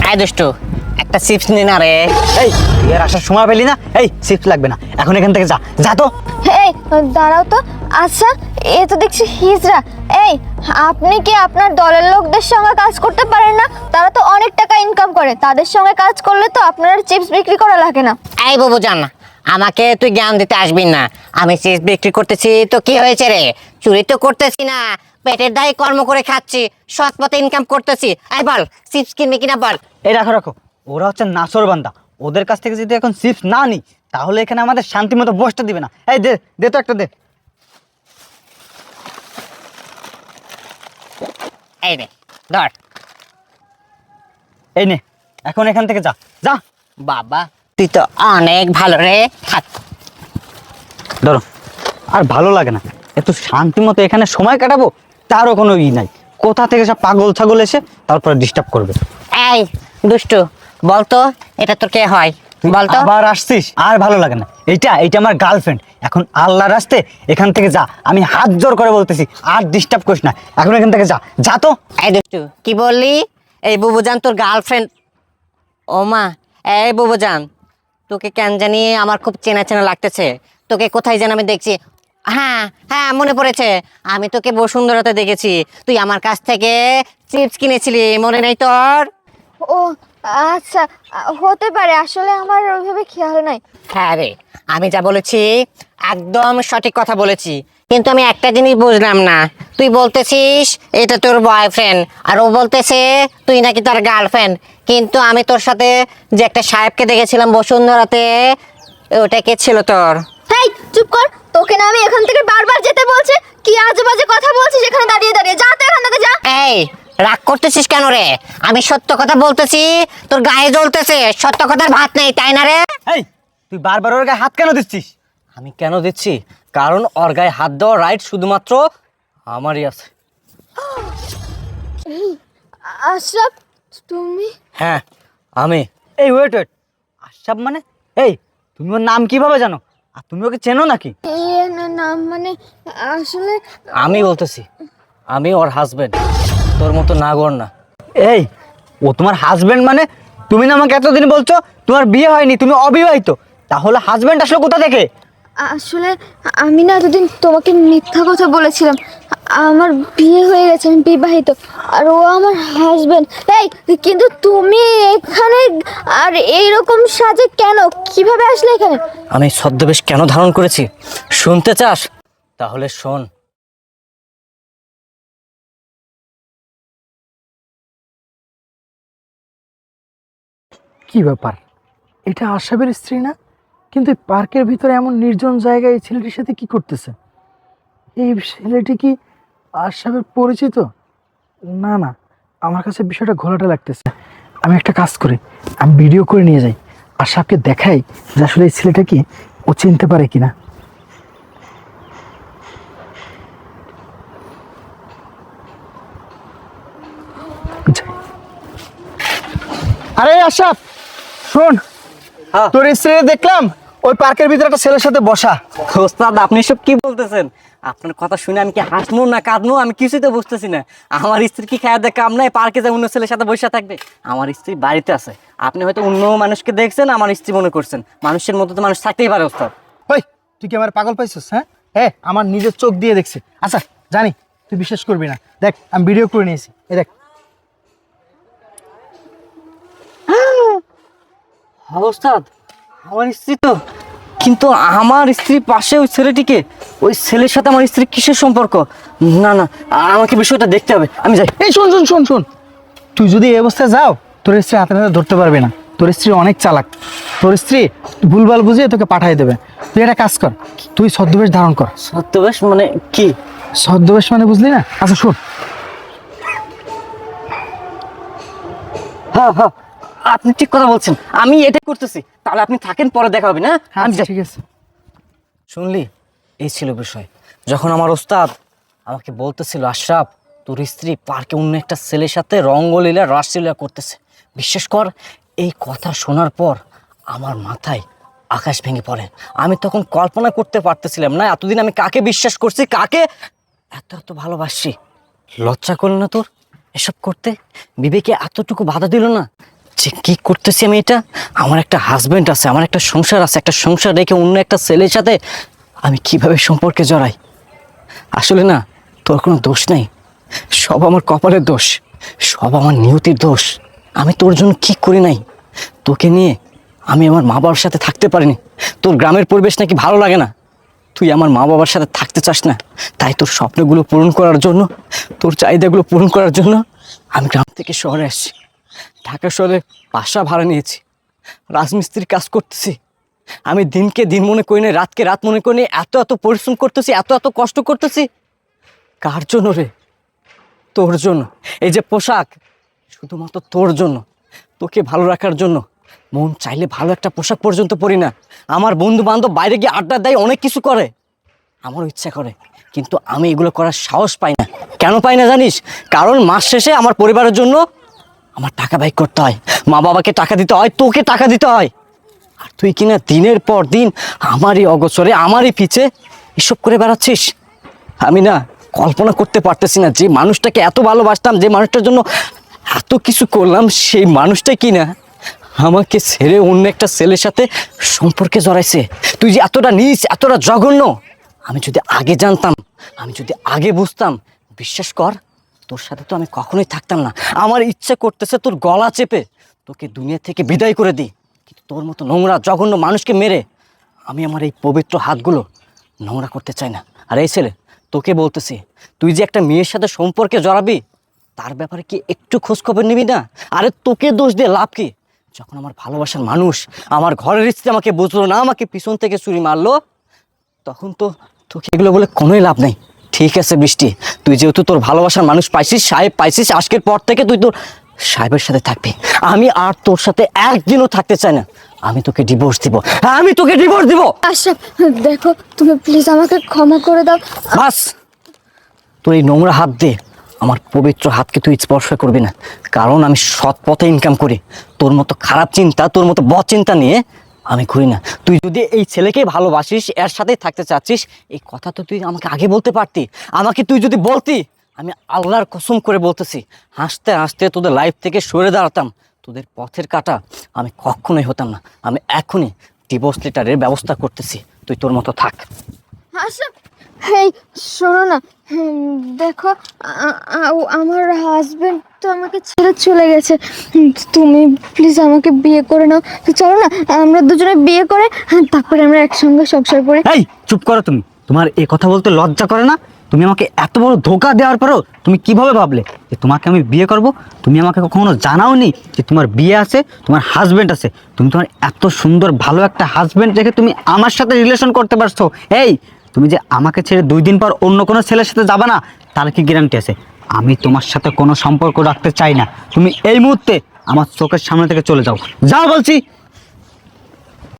আয় দুষ্টু, একটা চিপস নে না রে। এই তুই আর আসার সময় পেলি না? এই চিপস লাগবে না, এখন এখান থেকে যা যা তো। এই দাঁড়াও তো। আচ্ছা, এ তো দেখছি হিজড়া। এই, আপনি কি আপনার দলের লোকদের সঙ্গে কাজ করতে পারেন না? তারা তো অনেক টাকা ইনকাম করে, তাদের সঙ্গে কাজ করলে তো আপনার চিপস বিক্রি করা লাগে না। এই বাবু জান, আমাকে তুই জ্ঞান দিতে আসবি না। আমি চিপস বিক্রি করতেছি তো কি হয়েছে রে? চুরি তো করতেছি না, পেটের দায়ে কর্ম করে খাচ্ছি, সৎ পথে ইনকাম করতেছি। এই বল, চিপস কিনবি কিনা বল। এই রাখো রাখো, ওরা হচ্ছে নাছর বান্দা, ওদের কাছ থেকে যদি এখন চিপস না নিই তাহলে এখানে আমাদের শান্তি মতো বসতে দিবে না। এই দে দে তো একটা দে। এই রে ধর। এই নে, এখন এখান থেকে যা যা। বাবা তুই তো অনেক ভালো রে, থাক। ধরো, আর ভালো লাগে না, এত শান্তি মতো এখানে সময় কাটাবো তারও কোনো নাই। কোথা থেকে সব পাগল ছাগল এসে তারপরে ডিস্টার্ব করবে। এই দুষ্টু, বলতো এটা তোর কে হয় বলতো? আবার আসছিস, আর ভালো লাগে না। এইটা এইটা আমার গার্লফ্রেন্ড। এখন আল্লাহর রাস্তে এখান থেকে যা, আমি হাত জোর করে বলতেছি, আর ডিস্টার্ব করিস না, এখন এখান থেকে যা যা তো। এই দুষ্টু, কি বললি? এই বুবুজান তোর গার্লফ্রেন্ড? ও মা, এই বুবুজান, তোকে কেন জানি আমার খুব চেনা চেনা লাগতেছে। তোকে কোথায় যেন আমি দেখছি। হ্যাঁ হ্যাঁ, মনে পড়েছে, আমি তোকে বসুন্ধরাতে দেখেছি। তুই আমার কাছ থেকে চিপস কিনেছিলি, মনে নেই তোর? ও আচ্ছা, হতে পারে, আসলে আমার ওইভাবে খেয়াল নাই। হ্যাঁ রে, আমি যা বলেছি একদম সঠিক কথা বলেছি, কিন্তু আমি একটা জিনিস বুঝলাম না। তুই বলতেছিস এটা তোর বয়ফ্রেন্ড, আর ও বলতেছে তুই নাকি তার গার্লফ্রেন্ড। কিন্তু আমি তোর সাথে যে একটা সাহেবকে দেখেছিলাম বসুন্ধরাতে, ওটা কে ছিল তোর? এই চুপ কর, তোকে না আমি এখান থেকে বারবার যেতে বলছি। কি আজে বাজে কথা বলছিস এখানে দাঁড়িয়ে দাঁড়িয়ে? যা তো এখান থেকে যা। এই রাগ করতেছিস কেন রে? আমি সত্য কথা বলতেছি, তোর গায়ে জ্বলতেছে। সত্য কথার ভাত নেই, তাই না রে? এই তুই বারবার ওর গায়ে হাত কেন দিচ্ছিস? আমি কেন দিচ্ছি? কারণ ওর গায়ে হাত দেওয়ার রাইট শুধুমাত্র আমারই আছে। আশরাফ, তুমি? হ্যাঁ আমি। এই ওয়েট ওয়েট, আশরাফ মানে? এই তুমি ওর নাম কিভাবে জানো, আর তুমি ওকে চেনো নাকি? না মানে আসলে আমি বলতেছি, আমি ওর হাজবেন্ড, তোর মতো নাগর না। এই ও তোমার হাজবেন্ড মানে? তুমি না আমাকে এতদিন বলছো তোমার বিয়ে হয়নি, তুমি অবিবাহিত, তাহলে হাজবেন্ড আসলে কোথা থেকে? আসলে আমি না এতদিন তোমাকে মিথ্যা কথা বলেছিলাম। আমার বিয়ে হয়ে গেছে, আমি বিবাহিত, আর ও আমার হাজবেন্ড। এই কিন্তু তুমি এখানে আর এইরকম সাজে কেন? কিভাবে আসলে এখানে? আমি ছদ্মবেশ কেন ধারণ করেছি শুনতে চাস? তাহলে শোন। কি ব্যাপার, এটা আশরাফের স্ত্রী না? কিন্তু এই পার্কের ভিতরে এমন নির্জন জায়গায় এই ছেলেটির সাথে কি করতেছে? এই ছেলেটি কি আশরাফের পরিচিত? না না, আমার কাছে বিষয়টা ঘোলাটে লাগতেছে। আমি একটা কাজ করি, আমি ভিডিও করে নিয়ে যাই, আশরাফকে দেখাই যে আসলে এই ছেলেটা কি ও চিনতে পারে কিনা। যাই। আরে আশরাফ শোন, হ্যাঁ। তোর স্ত্রী দেখলাম ওই পার্কের ভিতরে একটা ছেলের সাথে বসা। ওস্তাদ আপনি সব কি বলতেছেন? আপনার কথা শুনে আমি কি হাসবো না কাঁদবো আমি কিছুই তো বুঝতেছি না। আমার স্ত্রী কি খায় দেয় কাম নাই পার্কে যায় অন্য ছেলের সাথে বসে থাকবে? আমার স্ত্রী বাড়িতে আছে। আপনি হয়তো অন্য মানুষকে দেখছেন, আমার স্ত্রী মনে করছেন। মানুষের মতো তো মানুষ থাকতেই পারে ওস্তাদ। ওই তুই কি আমার পাগল পাইছিস? হ্যাঁ হ্যাঁ, আমার নিজের চোখ দিয়ে দেখছি। আচ্ছা জানি তুই বিশ্বাস করবি না, দেখ আমি ভিডিও করে নিয়েছি, এই দেখ। হ্যাঁ ওস্তাদ, আমার স্ত্রী তো। কিন্তু আমার স্ত্রীর পাশে ওই ছেলেটিকে, ওই ছেলের সাথে আমার স্ত্রীর কিসের সম্পর্ক? না না, আমাকে বিষয়টা দেখতে হবে, আমি যাই। এই শোন শোন শোন শোন, তুই যদি এই অবস্থায় যাও তোর স্ত্রী হাতে হাতে ধরতে পারবে না। তোর স্ত্রী অনেক চালাক, তোর স্ত্রী ভুলভাল বুঝিয়ে তোকে পাঠিয়ে দেবে। তুই একটা কাজ কর, তুই ছদ্মবেশ ধারণ কর। ছদ্মবেশ মানে কি? ছদ্মবেশ মানে বুঝলি না? আচ্ছা শোন, হ্যাঁ হ্যাঁ, আপনি ঠিক কথা বলছেন, আমি এটাই করতেছি। তাহলে আপনি থাকেন, পরে দেখা হবে না? আমি আচ্ছা যাই। ঠিক আছে। শুনলি, এই ছিল বিষয়। যখন আমার ওস্তাদ আমাকে বলতেছিল আশরাফ তোর স্ত্রী পার্কে অন্য একটা ছেলের সাথে রঙ্গলীলা রাসলীলা করতেছে, বিশ্বাস কর এই কথা শোনার পর আমার মাথায় আকাশ ভেঙে পড়ে। আমি তখন কল্পনা করতে পারতেছিলাম না এতদিন আমি কাকে বিশ্বাস করছি, কাকে এত এত ভালোবাসি। লজ্জা করল না তোর এসব করতে? বিবেকে এতটুকু বাধা দিল না? যে কি করতেছি আমি এটা? আমার একটা হাজবেন্ড আছে, আমার একটা সংসার আছে, একটা সংসার রেখে অন্য একটা ছেলের সাথে আমি কিভাবে সম্পর্কে জড়াই? আসলে না, তোর কোনো দোষ নেই, সব আমার কপালের দোষ, সব আমার নিয়তির দোষ। আমি তোর জন্য কি করি নাই? তোকে নিয়ে আমি আমার মা বাবার সাথে থাকতে পারিনি। তোর গ্রামের পরিবেশ নাকি ভালো লাগে না, তুই আমার মা বাবার সাথে থাকতে চাস না, তাই তোর স্বপ্নগুলো পূরণ করার জন্য, তোর চাহিদাগুলো পূরণ করার জন্য আমি গ্রাম থেকে শহরে আসছি। ঢাকা শহরে বাসা ভাড়া নিয়েছি, রাজমিস্ত্রির কাজ করতেছি। আমি দিনকে দিন মনে করি না, রাতকে রাত মনে করি না, এত এত পরিশ্রম করতেছি, এত এত কষ্ট করতেছি। কার জন্য রে? তোর জন্য। এই যে পোশাক, শুধুমাত্র তোর জন্য, তোকে ভালো রাখার জন্য। মন চাইলে ভালো একটা পোশাক পর্যন্ত পরি না। আমার বন্ধু বান্ধব বাইরে গিয়ে আড্ডা দেয়, অনেক কিছু করে, আমারও ইচ্ছা করে, কিন্তু আমি এগুলো করার সাহস পাই না। কেন পাই না জানিস? কারণ মাস শেষে আমার পরিবারের জন্য আমার টাকা ব্যয় করতে হয়, মা বাবাকে টাকা দিতে হয়, তোকে টাকা দিতে হয়। আর তুই কিনা দিনের পর দিন আমারই অগোচরে, আমারই পিছে এসব করে বেড়াচ্ছিস। আমি না কল্পনা করতে পারতেছি না, যে মানুষটাকে এত ভালোবাসতাম, যে মানুষটার জন্য এত কিছু করলাম, সেই মানুষটা কিনা আমাকে ছেড়ে অন্য একটা ছেলের সাথে সম্পর্কে জড়াইছে। তুই যে এতটা নীচ, এতটা জঘন্য, আমি যদি আগে জানতাম, আমি যদি আগে বুঝতাম, বিশ্বাস কর, তোর সাথে তো আমি কখনোই থাকতাম না। আমার ইচ্ছা করতেছে তোর গলা চেপে তোকে দুনিয়া থেকে বিদায় করে দিই, কিন্তু তোর মতো নোংরা জঘন্য মানুষকে মেরে আমি আমার এই পবিত্র হাতগুলো নোংরা করতে চাই না। আর এই ছেলে, তোকে বলতেছি, তুই যে একটা মেয়ের সাথে সম্পর্কে জড়াবি, তার ব্যাপারে কি একটু খোঁজখবর নিবি না? আরে তোকে দোষ দিয়ে লাভ কি? যখন আমার ভালোবাসার মানুষ, আমার ঘরের স্ত্রী আমাকে বুঝলো না, আমাকে পিছন থেকে ছুরি মারলো, তখন তো তোকে এগুলো বলে কোনোই লাভ নেই। ঠিক আছে বৃষ্টি, তুই যেহেতু তোর ভালোবাসার মানুষ পাইছিস, সাহেব পাইছিস, আজকের পর থেকে তুই তোর সাহেবের সাথে থাকবি। আমি আর তোর সাথে একদিনও থাকতে চাই না। আমি তোকে ডিভোর্স দিব, আমি তোকে ডিভোর্স দিব। আশরাফ, দেখো, তুমি প্লিজ আমাকে ক্ষমা করে দাও। বাস, তোর এই নোংরা হাত দিয়ে আমার পবিত্র হাতকে তুই স্পর্শ করবি না, কারণ আমি সৎ পথে ইনকাম করি। তোর মতো খারাপ চিন্তা, তোর মতো বদ চিন্তা নিয়ে আমি ঘুরি না। তুই যদি এই ছেলেকেই ভালোবাসিস, এর সাথেই থাকতে চাচ্ছিস, এই কথা তো তুই আমাকে আগে বলতে পারতি। আমাকে তুই যদি বলতি, আমি আল্লাহর কসম করে বলতেছি, হাসতে হাসতে তোদের লাইফ থেকে সরে দাঁড়াতাম, তোদের পথের কাটা আমি কখনোই হতাম না। আমি এখনই ডিভোর্স লেটারের ব্যবস্থা করতেছি, তুই তোর মতো থাক। আশরাফ, হেই, শোনো না, দেখো, আমার হাজবেন্ড তো আমাকে ছেড়ে চলে গেছে। তুমি প্লিজ আমাকে বিয়ে করে নাও। তো চলো না, আমরা দুজনে বিয়ে করে তারপরে আমরা একসঙ্গে সংসার করি। এই চুপ করো তুমি, তোমার এই কথা বলতে লজ্জা করে না? তুমি আমাকে এত বড় ধোঁকা দেওয়ার পরও তুমি কিভাবে ভাবলে যে তোমাকে আমি বিয়ে করব? তুমি আমাকে কখনো জানাওনি যে তোমার বিয়ে আছে, তোমার হাজবেন্ড আছে। তুমি তোমার এত সুন্দর ভালো একটা হাজবেন্ড রেখে তুমি আমার সাথে রিলেশন করতে পারছো। এই, তুমি যে আমাকে ছেড়ে 2 দিন পর অন্য কোনো ছেলের সাথে যাবে না, তার কি গ্যারান্টি আছে? আমি তোমার সাথে কোনো সম্পর্ক রাখতে চাই না। তুমি এই মুহূর্তে আমার চোখের সামনে থেকে চলে যাও, যাও বলছি।